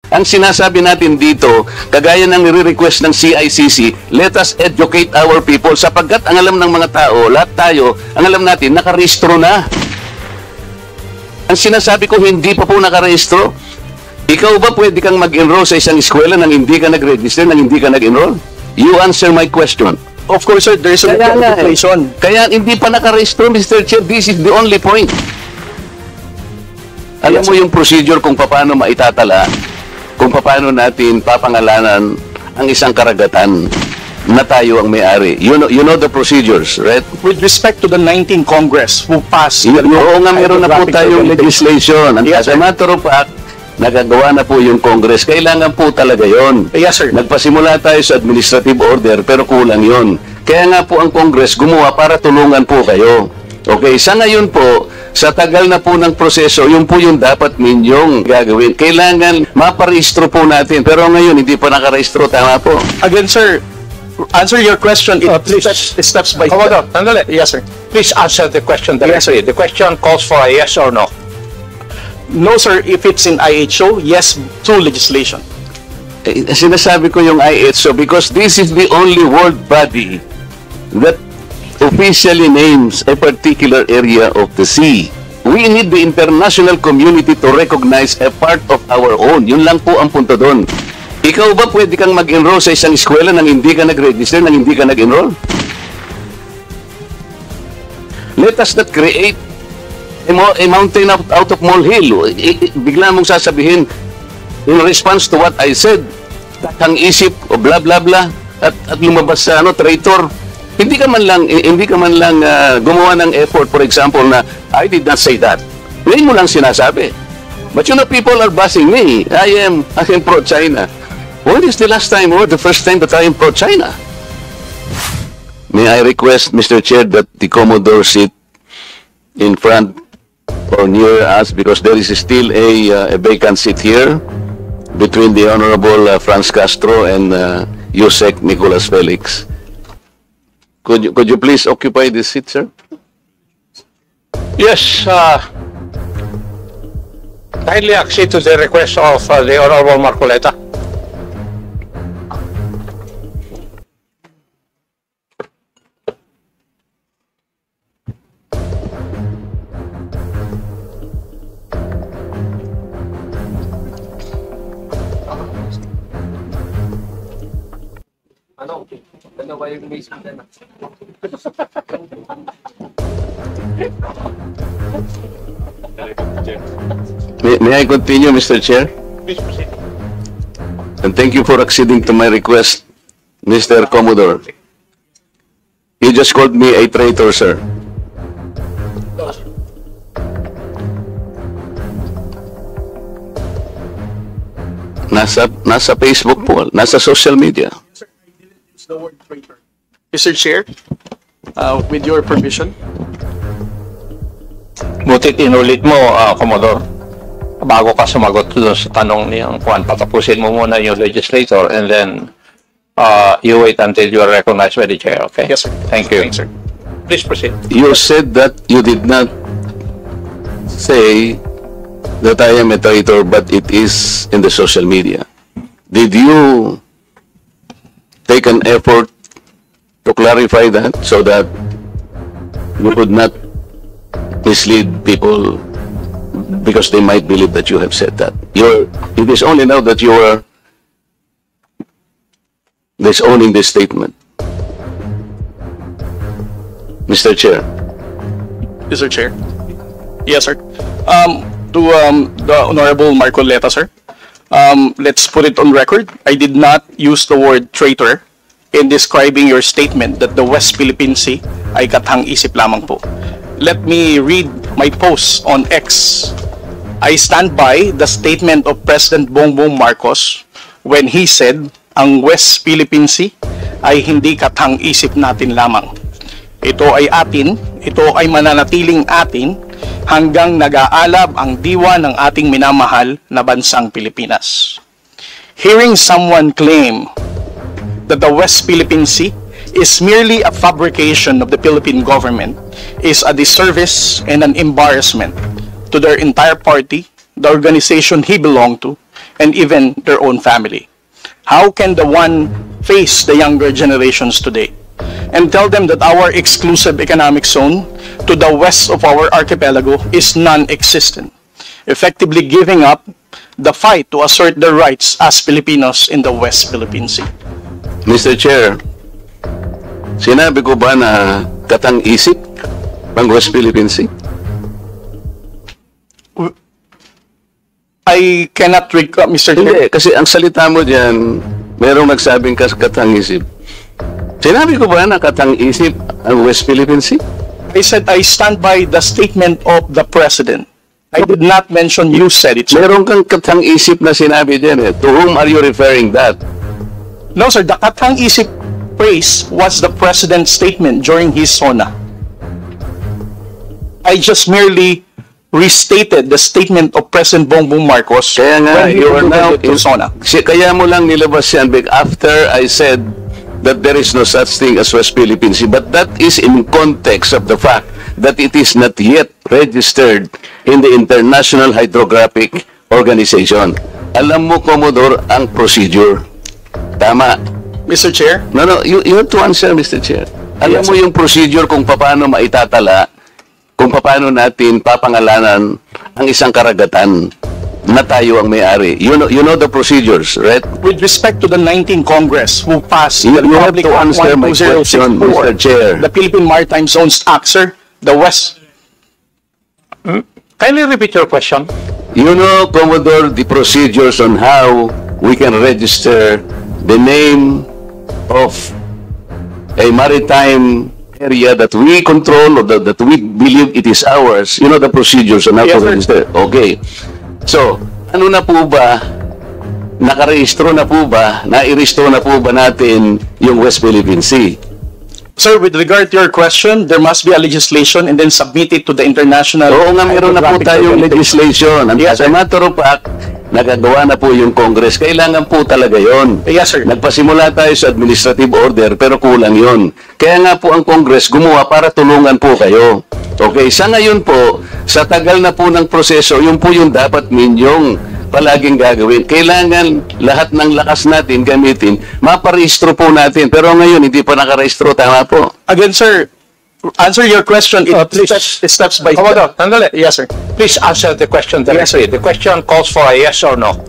Ang sinasabi natin dito, kagaya ng nire-request ng CICC, let us educate our people sapagkat ang alam ng mga tao, lahat tayo, ang alam natin, nakarehistro na. Ang sinasabi ko, hindi pa po nakarehistro. Ikaw ba pwede kang mag-enroll sa isang eskwela nang hindi ka nag-register, nang hindi ka nag-enroll? You answer my question. Of course, sir, there is a legislation. Kaya hindi pa nakarehistro, Mr. Chair, this is the only point. Alam mo yung procedure kung paano maitatala, kung paano natin papangalanan ang isang karagatan na tayo ang may-ari. You know the procedures, right? With respect to the 19th Congress who passed... Oo nga, meron na po tayong legislation. As a matter of fact, nagagawa na po yung Congress. Kailangan po talaga yon. Yes, sir. Nagpasimula tayo sa administrative order, pero kulang yon. Kaya nga po ang Congress gumawa para tulungan po kayo. Okay, sa ngayon po, sa tagal na po ng proseso, yun po yung dapat ninyong gagawin. Kailangan maparehistro po natin. Pero ngayon, hindi pa nakarehistro. Tama po. Again, sir, answer your question. Please. Steps by Commodore, step. sandali. Yes, sir. Please answer the question directly. The question calls for a yes or no. No, sir. If it's in IHO, yes, through legislation. Sinasabi ko yung IHO because this is the only world body that officially names a particular area of the sea. We need the international community to recognize a part of our own. Yun lang po ang punto doon. Ikaw ba pwede kang mag-enroll sa isang eskwela nang hindi ka nag-register, nang hindi ka nag-enroll? Let us not create a mountain out of molehill. Bigla mong sasabihin, in response to what I said, takang isip o bla bla bla at lumabas sa traitor. Hindi ka man lang gumawa ng effort, for example, na I did not say that. Ngayon mo lang sinasabi. But you know, people are bashing me. I am pro-China. When is the last time or the first time that I am pro-China? May I request, Mr. Chair, that the Commodore sit in front or near us because there is still a vacant seat here between the Honorable Franz Castro and Yusek Nicolas Felix. Could you please occupy this seat, sir? Yes, kindly accede to the request of the Honorable Marcoleta. May I continue, Mr. Chair? Please proceed. And thank you for acceding to my request, Mr. Commodore. You just called me a traitor, sir. Nasa Facebook po, nasa social media. The word traitor. Mr. Chair, with your permission. Butit inulit mo, Commodore. Bago ka sumagot doon sa tanong niyang Juan, patapusin mo muna yung legislator and then you wait until you are recognized by the chair, okay? Yes, sir. Thank you. Thanks, sir. Please proceed. You said that you did not say that I am a traitor, but it is in the social media. Did you take an effort to clarify that so that you could not mislead people because they might believe that you have said that? It is only now that you are disowning this statement. Mr. Chair. Mr. Chair. Yes, sir. To the Honorable Marcoleta, sir. Let's put it on record. I did not use the word traitor in describing your statement that the West Philippine Sea ay kathang-isip lamang po. Let me read my post on X. I stand by the statement of President Bongbong Marcos when he said, ang West Philippine Sea ay hindi kathang-isip natin lamang. Ito ay atin, ito ay mananatiling atin hanggang nag-aalab ang diwa ng ating minamahal na bansang Pilipinas. Hearing someone claim that the West Philippine Sea is merely a fabrication of the Philippine government is a disservice and an embarrassment to their entire party, the organization he belonged to, and even their own family. How can the one face the younger generations today and tell them that our exclusive economic zone to the west of our archipelago is non-existent, effectively giving up the fight to assert their rights as Filipinos in the West Philippine Sea? Mr. Chair, sinabi ko ba na katang-isip ang West Philippine Sea? I cannot recall, Mr. Chair. Hindi, kasi ang salita mo diyan, merong nagsabing katang-isip. Sinabi ko ba na katang-isip ang West Philippine Sea? I said I stand by the statement of the President. I did not mention you said it, sir. Meron kang katang-isip na sinabi diyan eh. To whom are you referring that? No, sir. The katang-isip phrase was the President's statement during his SONA. I just merely restated the statement of President Bongbong Marcos Kaya nga, when he you are now alluded to SONA. Kaya mo lang nilabas yan after I said that there is no such thing as West Philippine Sea. But that is in context of the fact that it is not yet registered in the International Hydrographic Organization. Alam mo, Commodore, ang procedure. Tama. Mr. Chair? No, you have to answer, Mr. Chair. Alam mo yung procedure kung paano maitatala, kung paano natin papangalanan ang isang karagatan na tayo ang may-ari. You know the procedures, right? With respect to the 19th Congress who passed You the have Republic to Act answer my question, 12064, Mr. Chair. the Philippine Maritime Zones Act, sir, the West. Kindly repeat your question. You know, Commodore, the procedures on how we can register the name of a maritime area that we control or that we believe it is ours. You know the procedures on how Yes, to sir. register. Okay. So, ano na po ba? Nakarehistro na po ba? Nairehistro na po ba natin yung West Philippine Sea? Sir, with regard to your question, there must be a legislation and then submit it to the international. Oo nga, meron na po Hydrographic tayong Organization. legislation. Ang Yes, as a sir. matter of fact, nagagawa na po yung Congress. Kailangan po talaga yon. Yes, sir. Nagpasimula tayo sa administrative order, pero kulang yon. Kaya nga po ang Congress gumawa para tulungan po kayo. Okay, sa ngayon po, sa tagal na po ng proseso, yun po yung dapat ninyong palaging gagawin. Kailangan lahat ng lakas natin gamitin, maparehistro po natin. Pero ngayon, hindi pa nakarehistro. Tama po. Again, sir, answer your question. Please. Steps by Commodore, step. sandali. Yes, sir. Please answer the question directly. The question calls for a yes or no.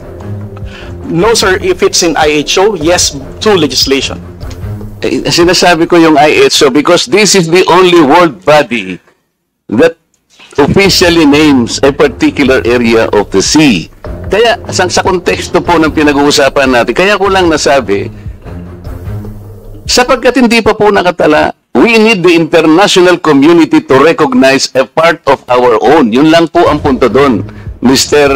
No, sir. If it's in IHO, yes, to legislation. Sinasabi ko yung IHO because this is the only world body that officially names a particular area of the sea. Kaya sa konteksto po ng pinag-uusapan natin, kaya ko lang nasabi, sapagkat hindi pa po nakatala, we need the international community to recognize a part of our own. Yun lang po ang punto doon, Mr.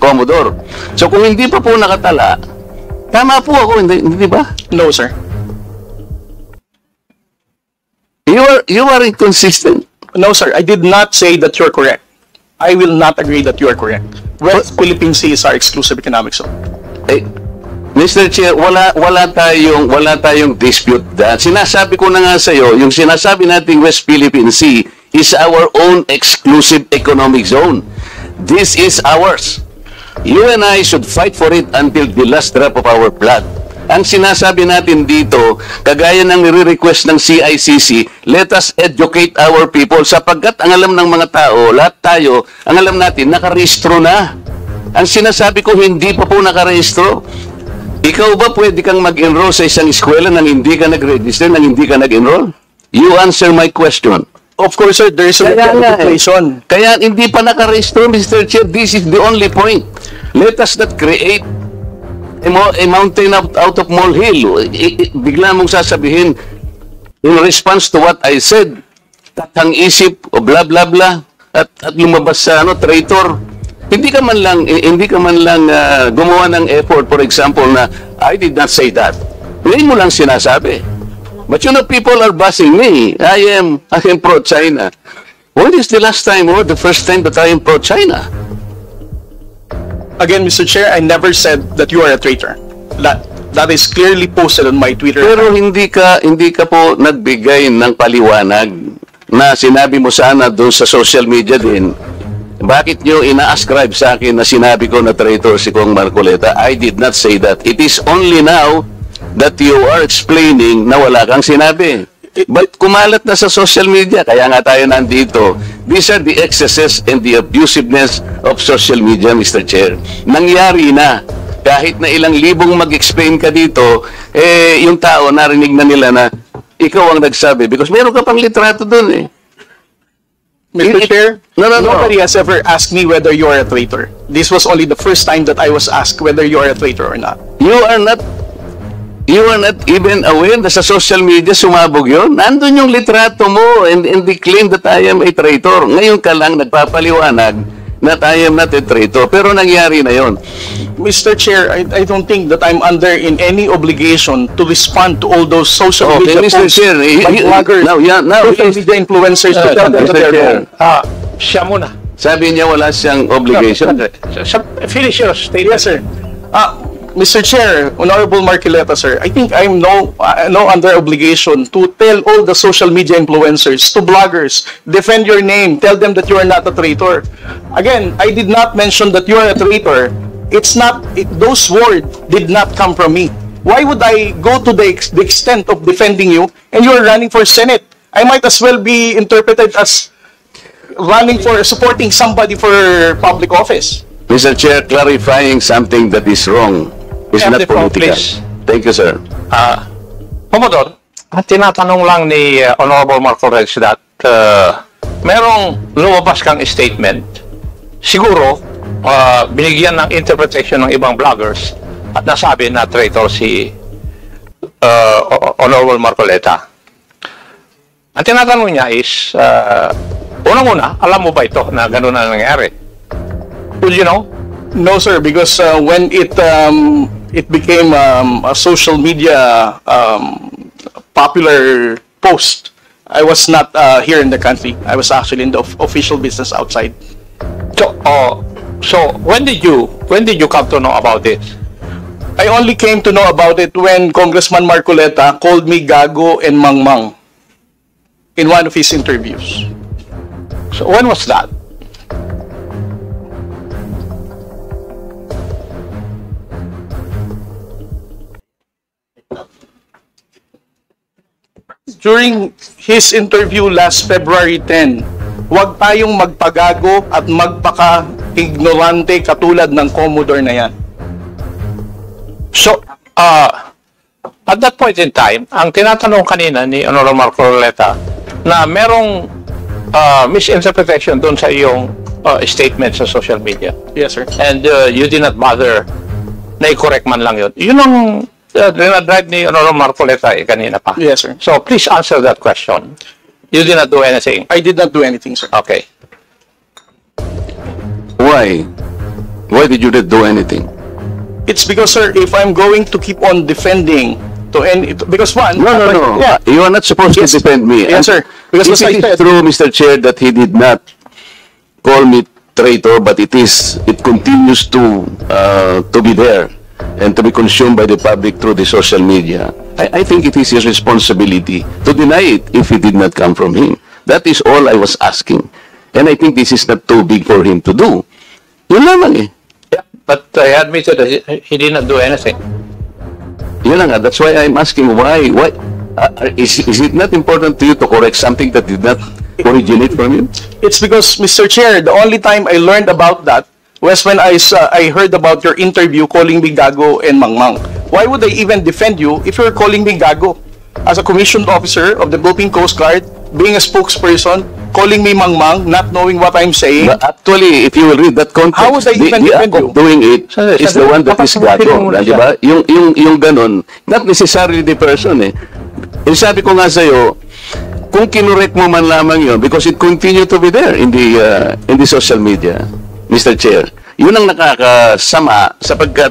Commodore. So kung hindi pa po nakatala, tama po ako, hindi ba? No, sir. You are inconsistent. No, sir. I did not say that you're correct. I will not agree that you are correct. West Philippine Sea is our exclusive economic zone. Eh, Mr. Chair, wala tayong dispute dyan. Sinasabi ko na nga sa iyo, yung sinasabi nating West Philippine Sea is our own exclusive economic zone. This is ours. You and I should fight for it until the last drop of our blood. Ang sinasabi natin dito, kagaya ng nire-request ng CICC, let us educate our people sapagkat ang alam ng mga tao, lahat tayo, ang alam natin, nakarehistro na. Ang sinasabi ko, hindi pa po nakarehistro. Ikaw ba pwede kang mag-enroll sa isang eskwela nang hindi ka nag-register, nang hindi ka nag-enroll? You answer my question. Of course, sir, there is a legislation. Kaya hindi pa nakarehistro, Mr. Chair. This is the only point. Let us not create a mountain out of molehill. Bigla mong sasabihin, in response to what I said, tatang-isip o bla bla bla, at lumabas sa traitor. Hindi ka man lang gumawa ng effort, for example, na I did not say that. Hindi mo lang sinasabi. But you know, people are bashing me. I am pro-China. When is the last time or the first time that I am pro-China? Again, Mr. Chair, I never said that you are a traitor. That is clearly posted on my Twitter. Pero hindi ka po nagbigay ng paliwanag na sinabi mo sana doon sa social media din Bakit nyo ina-ascribe sa akin na sinabi ko na traitor si Kong Marcoleta? I did not say that. It is only now that you are explaining na wala kang sinabi. But kumalat na sa social media, kaya nga tayo nandito. These are the excesses and the abusiveness of social media, Mr. Chair. Nangyari na. Kahit na ilang libong mag-explain ka dito, yung tao narinig na nila na ikaw ang nagsabi. Because meron ka pang litrato dun eh. Mr. Chair, No. nobody has ever asked me whether you are a traitor. This was only the first time that I was asked whether you are a traitor or not. You are not even aware na sa social media sumabog yun. Nandun yung litrato mo and they claim that I am a traitor. Ngayon ka lang nagpapaliwanag na I am not a traitor. Pero nangyari na yun. Mr. Chair, I don't think that I'm under in any obligation to respond to all those social Okay, media Mr. posts Chair, by bloggers, social media influencers to tell them that Mr. they're Chair. wrong. Siya muna. Sabi niya wala siyang obligation. Finish your statement. Yes, sir. Mr. Chair, Honorable Marcoleta, sir, I think I'm no under obligation to tell all the social media influencers, to bloggers, defend your name, tell them that you are not a traitor. Again, I did not mention that you are a traitor. It's not, those words did not come from me. Why would I go to the extent of defending you and you are running for Senate? I might as well be interpreted as running for, supporting somebody for public office. Mr. Chair, clarifying something that is wrong is Have not the floor, political. please. Thank you, sir. Commodore, tinatanong lang ni Honorable Marco Rex that merong lumabas kang statement. Siguro, binigyan ng interpretation ng ibang bloggers at nasabi na traitor si Honorable Marcoleta. Ang tinatanong niya is, unang-una, alam mo ba ito na gano'n na nangyari? Would you know? No, sir, because when it became a social media popular post, I was not here in the country. I was actually in the official business outside. So when did you come to know about it? I only came to know about it when Congressman Marcoleta called me Gago and Mangmang in one of his interviews. So when was that? During his interview last February 10, huwag tayong magpagago at magpaka-ignorante katulad ng Commodore na yan. So, at that point in time, ang tinatanong kanina ni Honorable Marcoleta na merong misinterpretation doon sa iyong statement sa social media. Yes, sir. And you did not bother na i-correct man lang yun. Yun ang dinadrive ni Honorable Marcoleta kanina pa. Yes, sir. So, please answer that question. You did not do anything. I did not do anything, sir. Okay. Why? Why did you not do anything? It's because, sir, if I'm going to keep on defending to any, because one, No. Yeah. You are not supposed Yes. to defend me. Yes, sir. Because If as I it said, is true, Mr. Chair, that he did not call me traitor, but it continues to be there and to be consumed by the public through the social media. I think it is his responsibility to deny it if it did not come from him. That is all I was asking. And I think this is not too big for him to do. Yun lamang eh. Yeah, but I admitted that he did not do anything. Yun lang nga. That's why I'm asking why. Is it not important to you to correct something that did not originate from you? it's because, Mr. Chair, the only time I learned about that was when I heard about your interview calling me Gago and Mangmang. Why would I even defend you if you're calling me Gago? As a commissioned officer of the Philippine Coast Guard, being a spokesperson, calling me Mangmang, not knowing what I'm saying. But actually, if you will read that context, How would I even the defend act you? of doing it Sandali, is the one that is papatawagin mo gago. muna Di siya. ba? Yung ganon, not necessarily the person eh. And sabi ko nga sa'yo, kung kinurek mo man lamang yun, because it continue to be there in the social media, Mr. Chair, yun ang nakakasama sapagkat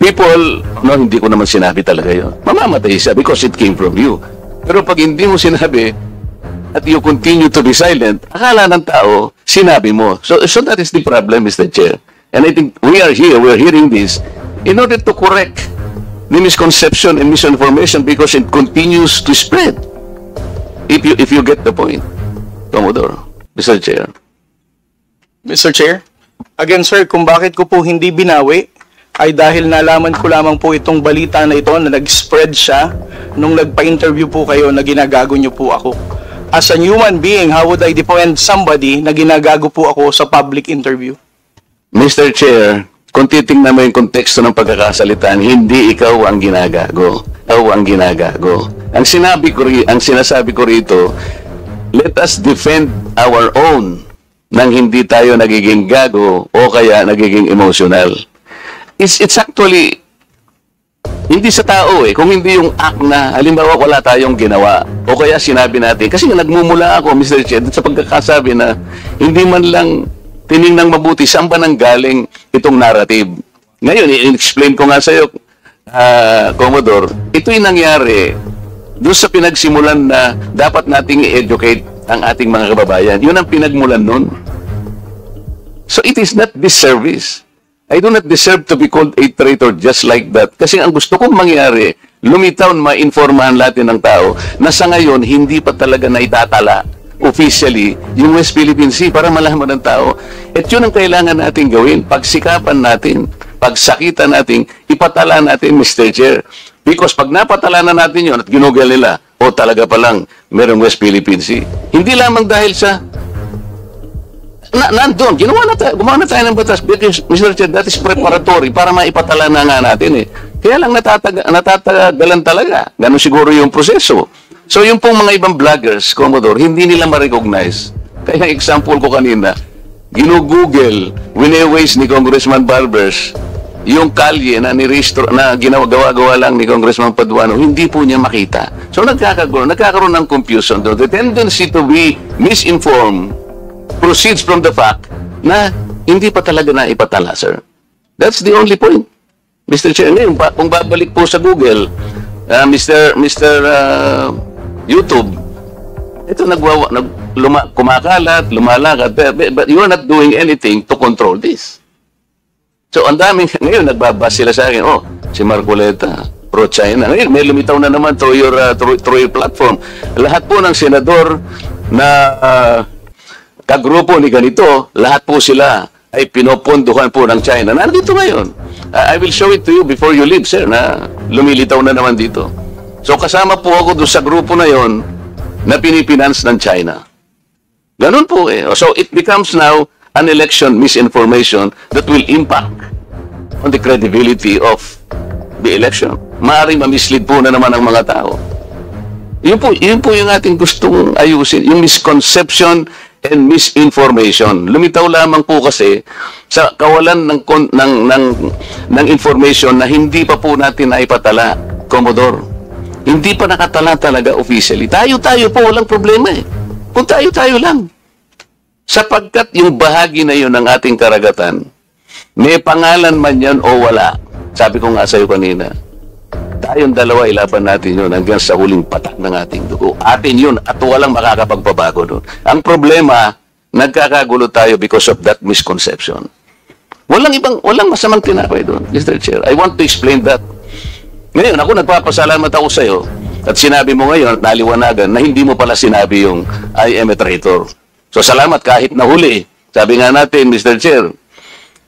people, no, hindi ko naman sinabi talaga yun. Mamamatay siya because it came from you. Pero pag hindi mo sinabi, at you continue to be silent, akala ng tao, sinabi mo. So that is the problem, Mr. Chair. And I think we're hearing this, in order to correct the misconception and misinformation because it continues to spread. If you get the point, Commodore, Mr. Chair. Mr. Chair, again sir, kung bakit ko po hindi binawi ay dahil nalaman ko lamang po itong balita na ito na nag-spread siya nung nagpa-interview po kayo na ginagago niyo po ako. As a human being, how would I defend somebody na ginagago po ako sa public interview? Mr. Chair, kung titingnan mo yung konteksto ng pagkakasalitaan, hindi ikaw ang ginagago. Ikaw ang ginagago. Ang sinasabi ko rito, let us defend our own nang hindi tayo nagiging gago o kaya nagiging emotional. It's actually hindi sa tao eh. Kung hindi yung act na, halimbawa wala tayong ginawa o kaya sinabi natin, kasi nagmumula ako, Mr. Chair, sa pagkakasabi na hindi man lang tiningnang mabuti saan ba nang galing itong narrative. Ngayon, i-explain ko nga sa iyo, Commodore, ito'y nangyari doon sa pinagsimulan na dapat nating i-educate ang ating mga kababayan. Yun ang pinagmulan nun. So it is not disservice. I do not deserve to be called a traitor just like that. Kasi ang gusto kong mangyari, lumitaw, mainformahan natin ng tao na sa ngayon, hindi pa talaga naitatala officially yung West Philippine Sea para malaman ng tao. At yun ang kailangan natin gawin. Pagsikapan natin, pagsakitan natin, ipatala natin, Mr. Chair. Because pag napatala na natin yun at ginugol nila, o talaga palang merong West Philippine Sea. Hindi lamang dahil sa nandun, gumawa na tayo ng batas. Because, Mr. Chair, that is preparatory para maipatala na nga natin eh. Kaya lang natatagalan talaga. Ganun siguro yung proseso. So yung pong mga ibang vloggers, Commodore, hindi nila ma-recognize. Kaya example ko kanina, ginugoogle, wine-waste ni Congressman Barbers, yung kalye na nirestro na ginagawa lang ni Congressman Paduano, hindi po niya makita. So nagkakaroon ng confusion. The tendency to be misinformed proceeds from the fact na hindi pa talaga na ipatala, sir. That's the only point. Mr. Chair, ngayon, kung babalik po sa Google, Mr. YouTube, ito kumakalat, lumalakad, but you are not doing anything to control this. So, ang daming, ngayon, nagbabas sila sa akin, si Marcoleta, pro-China. Ngayon, may lumitaw na naman through your platform. Lahat po ng senador na kagrupo ni ganito, lahat po sila ay pinoponduhan po ng China. Nandito ngayon. I will show it to you before you leave, sir, na lumilitaw na naman dito. So, kasama po ako doon sa grupo na yon na pinipinance ng China. Ganun po eh. So, it becomes now an election misinformation that will impact on the credibility of the election. Maaaring mamislead po na naman ang mga tao. Yun po yung ating gustong ayusin, yung misconception and misinformation. Lumitaw lamang po kasi sa kawalan ng information na hindi pa po natin naipatala, Commodore. Hindi pa nakatala talaga officially. Tayo po, walang problema eh. Kung tayo lang. Sapagkat yung bahagi na yun ng ating karagatan, may pangalan man yan o wala. Sabi ko nga sa'yo kanina, tayong dalawa ilaban natin yun hanggang sa huling patak ng ating dugo. Atin yun at walang makakapagpabago doon. Ang problema, nagkakagulo tayo because of that misconception. Walang masamang tinapay doon, Mr. Chair. I want to explain that. Ngayon, ako nagpapasalamat ako sa'yo at sinabi mo ngayon at naliwanagan na hindi mo pala sinabi yung I am a traitor. So, salamat kahit nahuli. Sabi nga natin, Mr. Chair,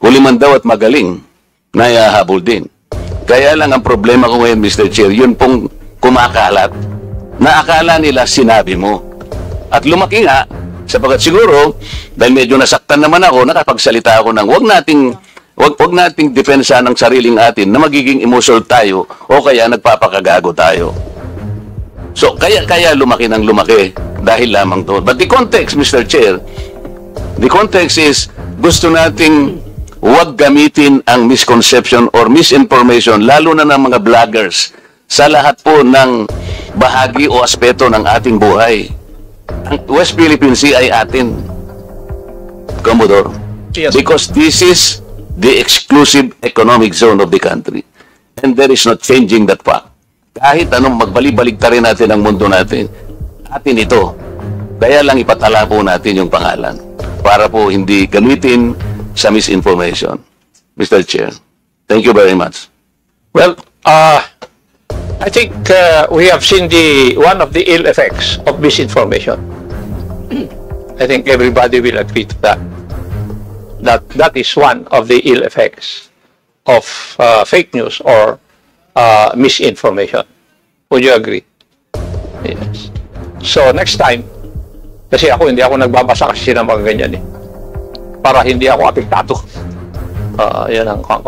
huli man daw at magaling, nayahabol din. Kaya lang ang problema ko ngayon, Mr. Chair, yun pong kumakalat na akala nila sinabi mo. At lumaki nga, sapagkat siguro, dahil medyo nasaktan naman ako, nakapagsalita ako ng wag nating depensa ng sariling atin na magiging emotional tayo o kaya nagpapakagago tayo. So, kaya lumaki ng lumaki dahil lamang to. But the context, Mr. Chair, the context is gusto nating huwag gamitin ang misconception or misinformation, lalo na ng mga vloggers, sa lahat po ng bahagi o aspeto ng ating buhay. Ang West Philippine Sea ay atin, Commodore. Yes. Because this is the exclusive economic zone of the country. And there is no changing that fact. Kahit anong magbalik-balik ta rin natin ang mundo natin, atin ito. Kaya lang ipatala po natin yung pangalan para po hindi gamitin sa misinformation. Mr. Chair, thank you very much. Well, I think we have seen one of the ill effects of misinformation. I think everybody will agree to that. that is one of the ill effects of fake news or misinformation. Would you agree? Yes. So next time, kasi hindi ako nagbabasa kasi ng mga ganyan eh. Para hindi ako apektado. Yan ang ko.